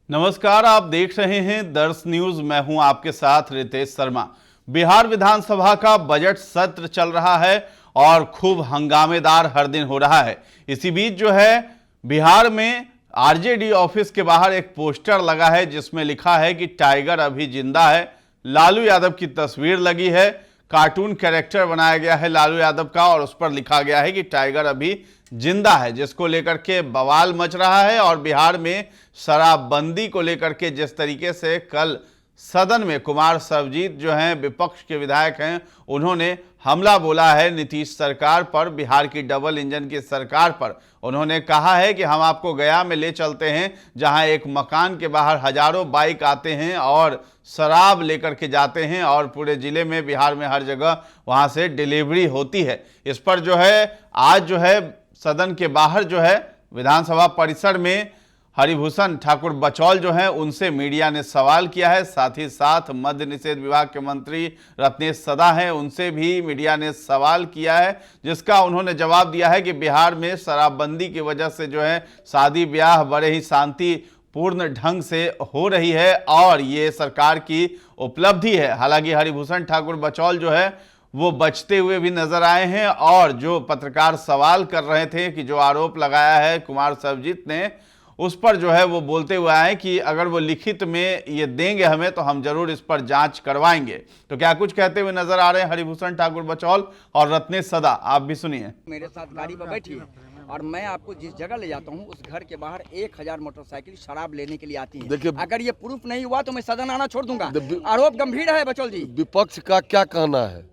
नमस्कार, आप देख रहे हैं दर्श न्यूज। मैं हूं आपके साथ रितेश शर्मा। बिहार विधानसभा का बजट सत्र चल रहा है और खूब हंगामेदार हर दिन हो रहा है। इसी बीच जो है बिहार में आरजेडी ऑफिस के बाहर एक पोस्टर लगा है जिसमें लिखा है कि टाइगर अभी जिंदा है। लालू यादव की तस्वीर लगी है, कार्टून कैरेक्टर बनाया गया है लालू यादव का और उस पर लिखा गया है कि टाइगर अभी जिंदा है, जिसको लेकर के बवाल मच रहा है। और बिहार में शराबबंदी को लेकर के जिस तरीके से कल सदन में कुमार सर्वजीत जो हैं विपक्ष के विधायक हैं, उन्होंने हमला बोला है नीतीश सरकार पर, बिहार की डबल इंजन की सरकार पर। उन्होंने कहा है कि हम आपको गया में ले चलते हैं जहां एक मकान के बाहर हजारों बाइक आते हैं और शराब लेकर के जाते हैं और पूरे जिले में बिहार में हर जगह वहां से डिलीवरी होती है। इस पर जो है आज जो है सदन के बाहर जो है विधानसभा परिसर में हरिभूषण ठाकुर बचौल जो हैं उनसे मीडिया ने सवाल किया है। साथ ही साथ मद्य निषेध विभाग के मंत्री रत्नेश सदा हैं, उनसे भी मीडिया ने सवाल किया है, जिसका उन्होंने जवाब दिया है कि बिहार में शराबबंदी की वजह से जो है शादी ब्याह बड़े ही शांति पूर्ण ढंग से हो रही है और ये सरकार की उपलब्धि है। हालांकि हरिभूषण ठाकुर बचौल जो है वो बचते हुए भी नजर आए हैं और जो पत्रकार सवाल कर रहे थे कि जो आरोप लगाया है कुमार सर्वजीत ने, उस पर जो है वो बोलते हुए आए कि अगर वो लिखित में ये देंगे हमें तो हम जरूर इस पर जांच करवाएंगे। तो क्या कुछ कहते हुए नजर आ रहे हैं हरिभूषण ठाकुर बचौल और रत्नेश सदा, आप भी सुनिए। मेरे साथ गाड़ी पर बैठी है और मैं आपको जिस जगह ले जाता हूँ उस घर के बाहर 1000 मोटरसाइकिल शराब लेने के लिए आती है। अगर ये प्रूफ नहीं हुआ तो मैं सदन आना छोड़ दूंगा। आरोप गंभीर है बचौल जी। विपक्ष का क्या कहना है?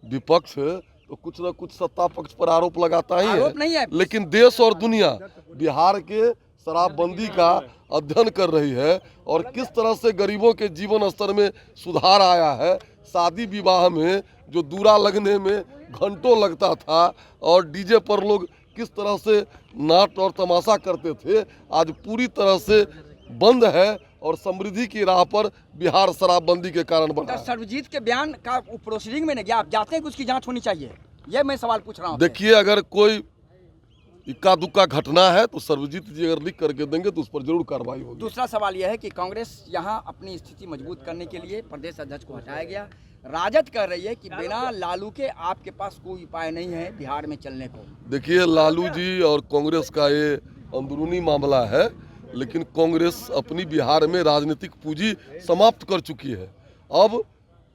विपक्ष तो कुछ न कुछ सत्ता पक्ष पर आरोप लगाता ही है, नहीं है, लेकिन देश और दुनिया बिहार के शराबबंदी का अध्ययन कर रही है और किस तरह से गरीबों के जीवन स्तर में सुधार आया है। शादी विवाह में जो दूरा लगने में घंटों लगता था और डीजे पर लोग किस तरह से नाच और तमाशा करते थे, आज पूरी तरह से बंद है और समृद्धि की राह पर बिहार शराबबंदी के कारण बढ़ा। सर्वजीत के बयान का प्रोसीडिंग में नहीं गया, आप जाते हैं कि उसकी जांच होनी चाहिए? ये मैं सवाल पूछ रहा हूँ। देखिए, अगर कोई इक्का दुक्का घटना है तो सर्वजीत जी अगर लिख करके देंगे तो उस पर जरूर कार्रवाई होगी। दूसरा सवाल यह है कि कांग्रेस यहाँ अपनी स्थिति मजबूत करने के लिए प्रदेश अध्यक्ष को हटाया गया। राजद कह रही है कि बिना लालू के आपके पास कोई उपाय नहीं है बिहार में चलने को। देखिए, लालू जी और कांग्रेस का ये अंदरूनी मामला है, लेकिन कांग्रेस अपनी बिहार में राजनीतिक पूंजी समाप्त कर चुकी है। अब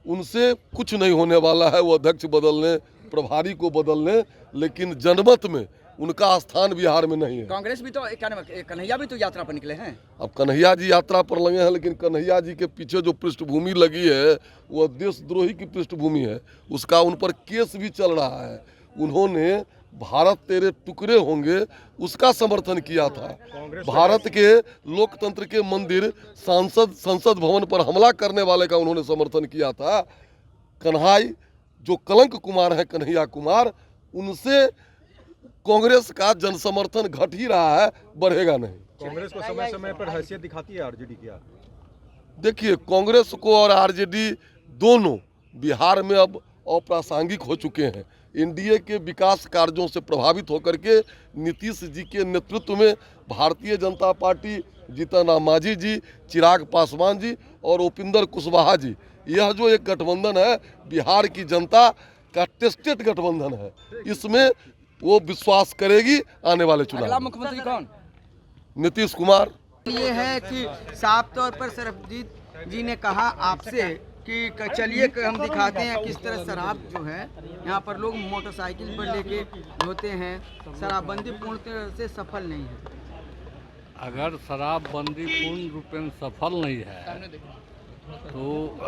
उनसे कुछ नहीं होने वाला है, वो अध्यक्ष बदलने, प्रभारी को बदलने, लेकिन जनमत में उनका स्थान बिहार में नहीं है। कांग्रेस भी तो कन्हैया भी तो यात्रा पर निकले हैं। अब कन्हैया जी यात्रा पर लगे हैं, लेकिन कन्हैया जी के पीछे जो पृष्ठभूमि लगी है वो देशद्रोही की पृष्ठभूमि है। उसका उन पर केस भी चल रहा है। उन्होंने भारत तेरे टुकड़े होंगे उसका समर्थन किया था। भारत के लोकतंत्र के मंदिर संसद भवन पर हमला करने वाले का उन्होंने समर्थन किया था। कन्हैया जो कलंक कुमार है, कन्हैया कुमार, उनसे कांग्रेस का जनसमर्थन घट ही रहा है, बढ़ेगा नहीं। कांग्रेस को समय समय पर हैसियत दिखाती है आरजेडी की। देखिए, कांग्रेस को और आरजेडी दोनों बिहार में अब अप्रासंगिक हो चुके हैं। एनडीए के विकास कार्यों से प्रभावित होकर के नीतीश जी के नेतृत्व में भारतीय जनता पार्टी, जीतन राम मांझी जी, चिराग पासवान जी और उपेंद्र कुशवाहा जी, यह जो एक गठबंधन है बिहार की जनता का टेस्टेड गठबंधन है। इसमें वो विश्वास करेगी आने वाले चुनाव। अगला मुख्यमंत्री कौन? नीतीश कुमार। ये है कि साफ तौर पर सर्वजीत जी ने कहा आपसे कि चलिए हम दिखाते हैं किस तरह शराब जो है यहाँ पर लोग मोटरसाइकिल पर लेके होते हैं। शराबबंदी पूर्ण तरह से सफल नहीं है। अगर शराबबंदी पूर्ण रूपेण सफल नहीं है तो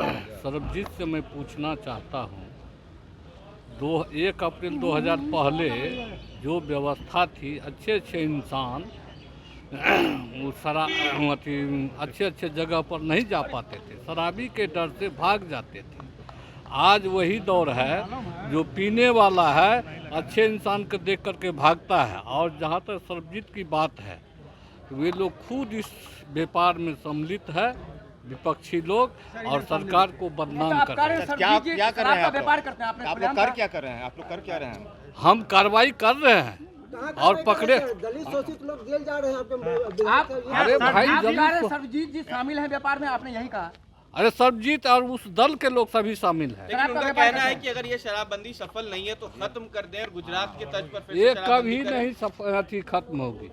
सर्वजीत से मैं पूछना चाहता हूँ, 1 अप्रैल 2000 पहले जो व्यवस्था थी, अच्छे इंसान वो अच्छे जगह पर नहीं जा पाते थे, शराबी के डर से भाग जाते थे। आज वही दौर है, जो पीने वाला है अच्छे इंसान को देख करके भागता है। और जहाँ तक सर्वजीत की बात है, तो वे लोग खुद इस व्यापार में सम्मिलित है, विपक्षी लोग, और सरकार को बदनाम कर रहे हैं। क्या कर रहे हैं आप लोग? कर क्या रहे हैं? आप लोग कर क्या रहे हैं? हम कार्रवाई कर रहे हैं। और पकड़े। दलित शोषित लोग जेल जा रहे हैं आप अरे भाई जल्दी सरबजीत जी शामिल हैं व्यापार में, आपने यही कहा। अरे सरबजीत और उस दल के लोग सभी शामिल हैं। लेकिन उनका कहना है कि अगर ये शराबबंदी सफल नहीं है तो खत्म कर दें और गुजरात के तर्ज पर फिर से ये शराबबंदी कभी करें। नहीं खत्म होगी।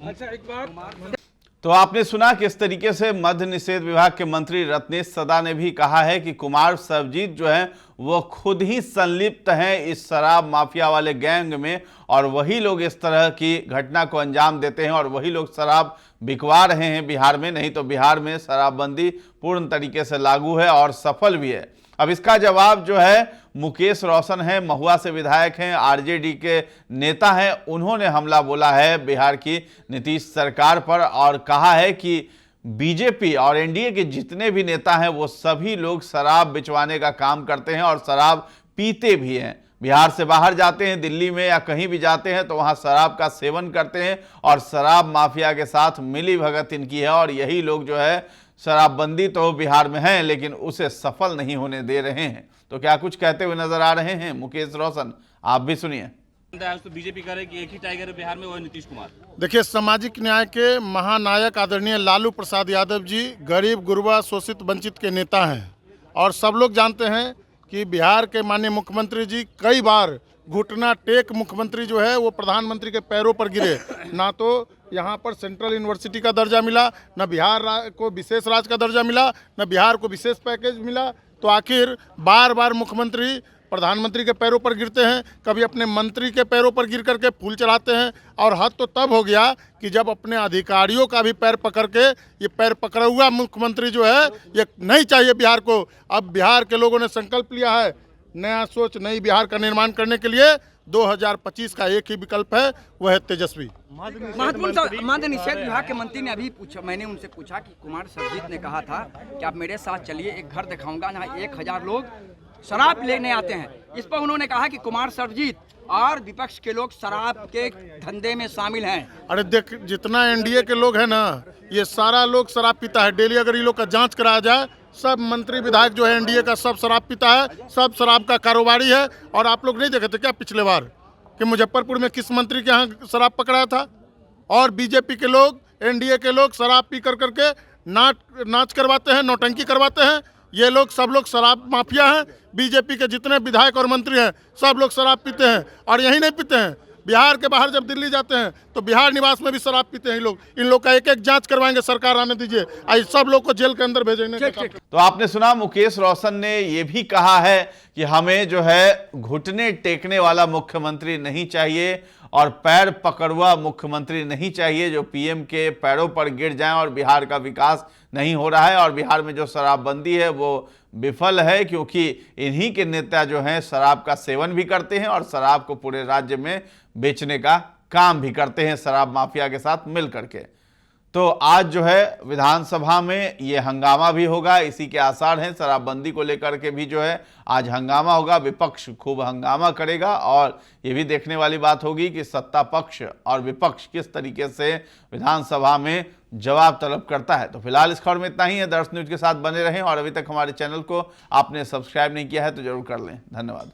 अच्छा एक बात, तो आपने सुना किस तरीके से मद्य निषेध विभाग के मंत्री रत्नेश सदा ने भी कहा है कि कुमार सर्वजीत जो है वो खुद ही संलिप्त हैं इस शराब माफिया वाले गैंग में, और वही लोग इस तरह की घटना को अंजाम देते हैं और वही लोग शराब बिकवा रहे हैं बिहार में। नहीं तो बिहार में शराबबंदी पूर्ण तरीके से लागू है और सफल भी है। अब इसका जवाब जो है मुकेश रोशन है, महुआ से विधायक हैं, आरजेडी के नेता हैं, उन्होंने हमला बोला है बिहार की नीतीश सरकार पर और कहा है कि बीजेपी और एनडीए के जितने भी नेता हैं वो सभी लोग शराब बिचवाने का काम करते हैं और शराब पीते भी हैं। बिहार से बाहर जाते हैं, दिल्ली में या कहीं भी जाते हैं तो वहाँ शराब का सेवन करते हैं और शराब माफिया के साथ मिली भगत इनकी है। और यही लोग जो है शराबबंदी तो बिहार में है लेकिन उसे सफल नहीं होने दे रहे हैं। तो क्या कुछ कहते हुए नजर आ रहे हैं मुकेश रोशन, आप भी सुनिए। तो बीजेपी कह रहे कि एक ही टाइगर है बिहार में, वो है नीतीश कुमार। देखिए, सामाजिक न्याय के महानायक आदरणीय लालू प्रसाद यादव जी गरीब गुरबा शोषित वंचित के नेता हैं और सब लोग जानते हैं कि बिहार के माननीय मुख्यमंत्री जी कई बार घुटना टेक मुख्यमंत्री जो है वो प्रधानमंत्री के पैरों पर गिरे। ना तो यहाँ पर सेंट्रल यूनिवर्सिटी का दर्जा मिला, न बिहार को विशेष राज्य का दर्जा मिला, न बिहार को विशेष पैकेज मिला। तो आखिर बार बार मुख्यमंत्री प्रधानमंत्री के पैरों पर गिरते हैं, कभी अपने मंत्री के पैरों पर गिर करके फूल चढ़ाते हैं। और हद तो तब हो गया कि जब अपने अधिकारियों का भी पैर पकड़ के, ये पैर पकड़ा हुआ मुख्यमंत्री जो है ये नहीं चाहिए बिहार को। अब बिहार के लोगों ने संकल्प लिया है नया सोच नई बिहार का निर्माण करने के लिए 2025 का एक ही विकल्प है, वह है तेजस्वी। महत्वपूर्ण मद्य निषेध विभाग के मंत्री ने अभी पूछा, मैंने उनसे पूछा कि कुमार सर्वजीत ने कहा था कि आप मेरे साथ चलिए, एक घर दिखाऊंगा जहाँ 1000 लोग शराब लेने आते हैं। इस पर उन्होंने कहा कि कुमार सर्वजीत और विपक्ष के लोग शराब के धंधे में शामिल हैं। अरे देख, जितना एनडीए के लोग हैं ना, ये सारा लोग शराब पीता है डेली। अगर ये लोग का जांच कराया जाए, सब मंत्री विधायक जो है एनडीए का सब शराब पीता है, सब शराब का कारोबारी है। और आप लोग नहीं देखे थे क्या पिछले बार कि मुजफ्फरपुर में किस मंत्री के यहाँ शराब पकड़ाया था? और बीजेपी के लोग, एनडीए के लोग शराब पी कर करके नाच करवाते हैं, नौटंकी करवाते हैं। ये लोग सब लोग शराब माफिया हैं। बीजेपी के जितने विधायक और मंत्री हैं सब लोग शराब पीते हैं। और यही नहीं पीते हैं, बिहार के बाहर जब दिल्ली जाते हैं तो बिहार निवास में भी शराब पीते हैं ये लोग। इन लोग का एक एक जांच करवाएंगे, सरकार आने दीजिए, आज सब लोग को जेल के अंदर भेजेंगे। तो आपने सुना मुकेश रोशन ने ये भी कहा है कि हमें जो है घुटने टेकने वाला मुख्यमंत्री नहीं चाहिए और पैर पकड़ुआ मुख्यमंत्री नहीं चाहिए जो पीएम के पैरों पर गिर जाएं। और बिहार का विकास नहीं हो रहा है और बिहार में जो शराबबंदी है वो विफल है क्योंकि इन्हीं के नेता जो हैं शराब का सेवन भी करते हैं और शराब को पूरे राज्य में बेचने का काम भी करते हैं शराब माफिया के साथ मिल करके। तो आज जो है विधानसभा में ये हंगामा भी होगा, इसी के आसार हैं। शराबबंदी को लेकर के भी जो है आज हंगामा होगा, विपक्ष खूब हंगामा करेगा और ये भी देखने वाली बात होगी कि सत्ता पक्ष और विपक्ष किस तरीके से विधानसभा में जवाब तलब करता है। तो फिलहाल इस खबर में इतना ही है। दर्श न्यूज के साथ बने रहें और अभी तक हमारे चैनल को आपने सब्सक्राइब नहीं किया है तो जरूर कर लें। धन्यवाद।